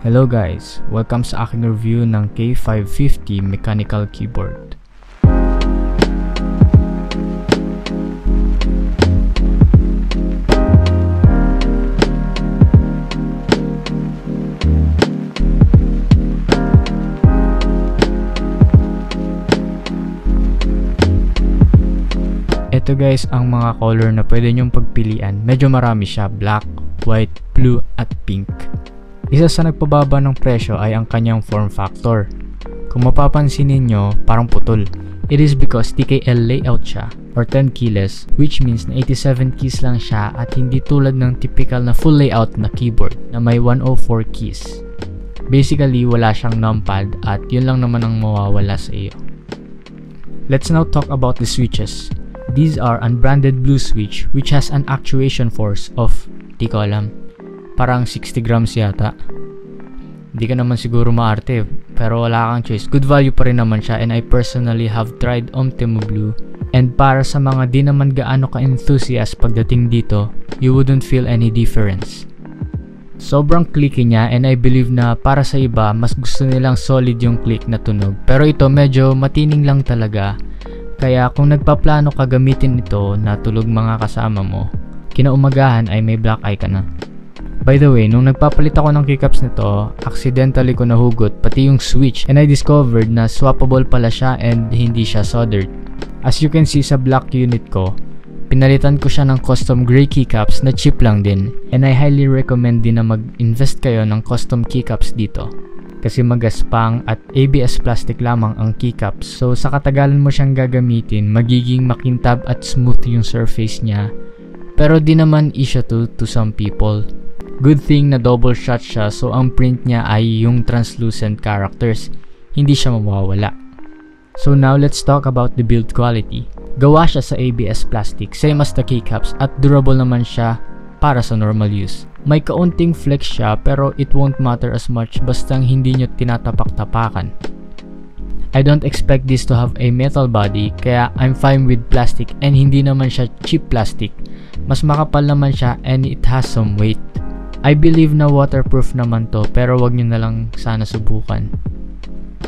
Hello guys! Welcome sa aking review ng K550 mechanical keyboard. Ito guys ang mga color na pwede nyong pagpilian. Medyo marami siya, black, white, blue at pink. Isa sa nagpababa ng presyo ay ang kanyang form factor. Kung mapapansin ninyo, parang putol. It is because TKL layout siya or 10 keyless, which means na 87 keys lang siya at hindi tulad ng typical na full layout na keyboard na may 104 keys. Basically, wala siyang numpad at yun lang naman ang mawawala sa iyo. Let's now talk about the switches. These are unbranded blue switch which has an actuation force of, di ko alam, parang 60 grams yata. Di ka naman siguro maarte, pero wala kang choice. Good value pa rin naman siya and I personally have tried Omtemu Blue. And para sa mga di naman gaano ka-enthusiast pagdating dito, you wouldn't feel any difference. Sobrang clicky niya and I believe na para sa iba, mas gusto nilang solid yung click na tunog. Pero ito medyo matining lang talaga. Kaya kung nagpaplano ka gamitin ito na tulog mga kasama mo, kinaumagahan ay may black eye ka na. By the way, nung nagpapalit ako ng keycaps nito, accidentally ko nahugot pati yung switch and I discovered na swappable pala siya and hindi siya soldered. As you can see sa black unit ko, pinalitan ko siya ng custom gray keycaps na cheap lang din and I highly recommend din na mag-invest kayo ng custom keycaps dito. Kasi magaspang at ABS plastic lamang ang keycaps, so sa katagalan mo siyang gagamitin, magiging makintab at smooth yung surface niya. Pero di naman issue to some people. Good thing na double shot siya, so ang print niya ay yung translucent characters, hindi siya mawawala. So now let's talk about the build quality. Gawa siya sa ABS plastic, same as the keycaps at durable naman siya para sa normal use. May kaunting flex siya pero it won't matter as much bastang hindi nyo tinatapak-tapakan. I don't expect this to have a metal body kaya I'm fine with plastic and hindi naman siya cheap plastic. Mas makapal naman siya and it has some weight. I believe na waterproof naman to pero wag nyo na lang sana subukan.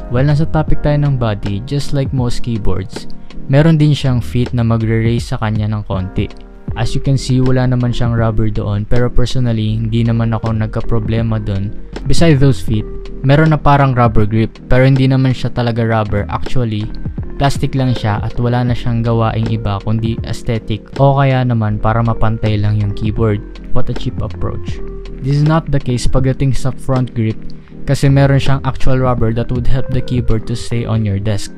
Well, nasa topic tayo ng body, just like most keyboards, meron din siyang feet na magre-raise sa kanya ng konti. As you can see, wala naman siyang rubber doon pero personally, hindi naman ako nagka-problema doon. Besides those feet, meron na parang rubber grip pero hindi naman siya talaga rubber. Actually, plastic lang siya at wala na siyang gawaing iba kundi aesthetic o kaya naman para mapantay lang yung keyboard. What a cheap approach. This is not the case pagdating sa front grip kasi meron siyang actual rubber that would help the keyboard to stay on your desk.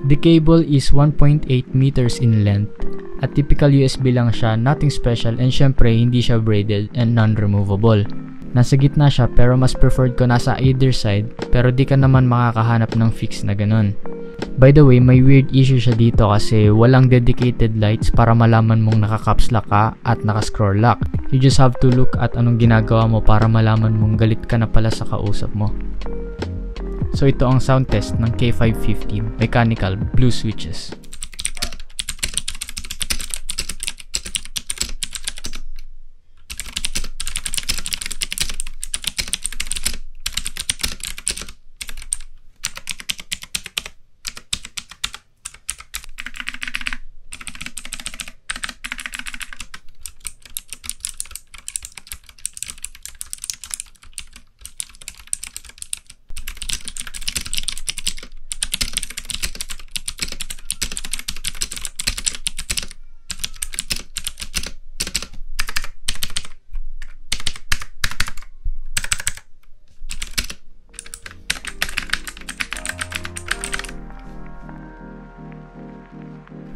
The cable is 1.8 meters in length. At typical USB lang siya, nothing special and syempre hindi siya braided and non-removable. Nasa gitna siya pero mas preferred ko nasa either side pero di ka naman makakahanap ng fix na ganun. By the way, may weird issue siya dito kasi walang dedicated lights para malaman mong naka-caps lock ka at naka-scroll lock. You just have to look at anong ginagawa mo para malaman mong galit ka na pala sa kausap mo. So ito ang sound test ng K550 mechanical blue switches.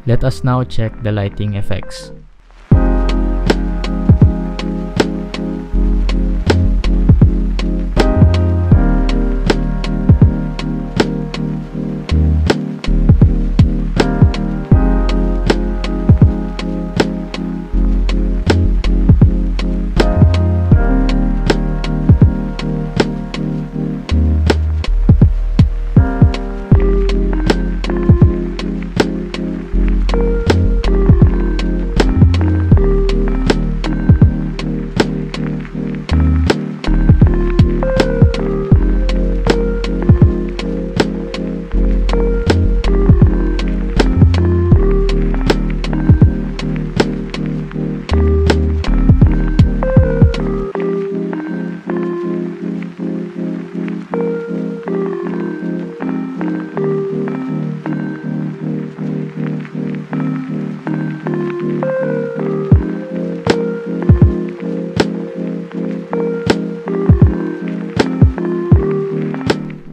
Let us now check the lighting effects.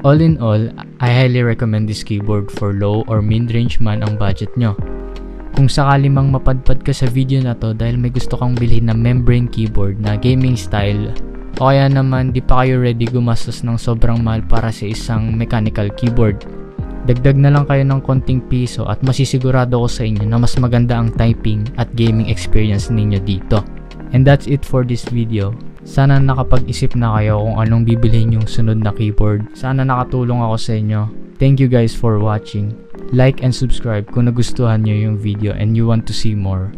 All in all, I highly recommend this keyboard for low or mid-range man ang budget nyo. Kung sakali mang mapadpad ka sa video na to dahil may gusto kang bilhin na membrane keyboard na gaming style, o kaya naman di pa kayo ready gumastos ng sobrang mahal para sa isang mechanical keyboard, dagdag na lang kayo ng konting piso at masisigurado ko sa inyo na mas maganda ang typing at gaming experience ninyo dito. And that's it for this video. Sana nakapag-isip na kayo kung anong bibilhin yung sunod na keyboard. Sana nakatulong ako sa inyo. Thank you guys for watching. Like and subscribe kung nagustuhan nyo yung video and you want to see more.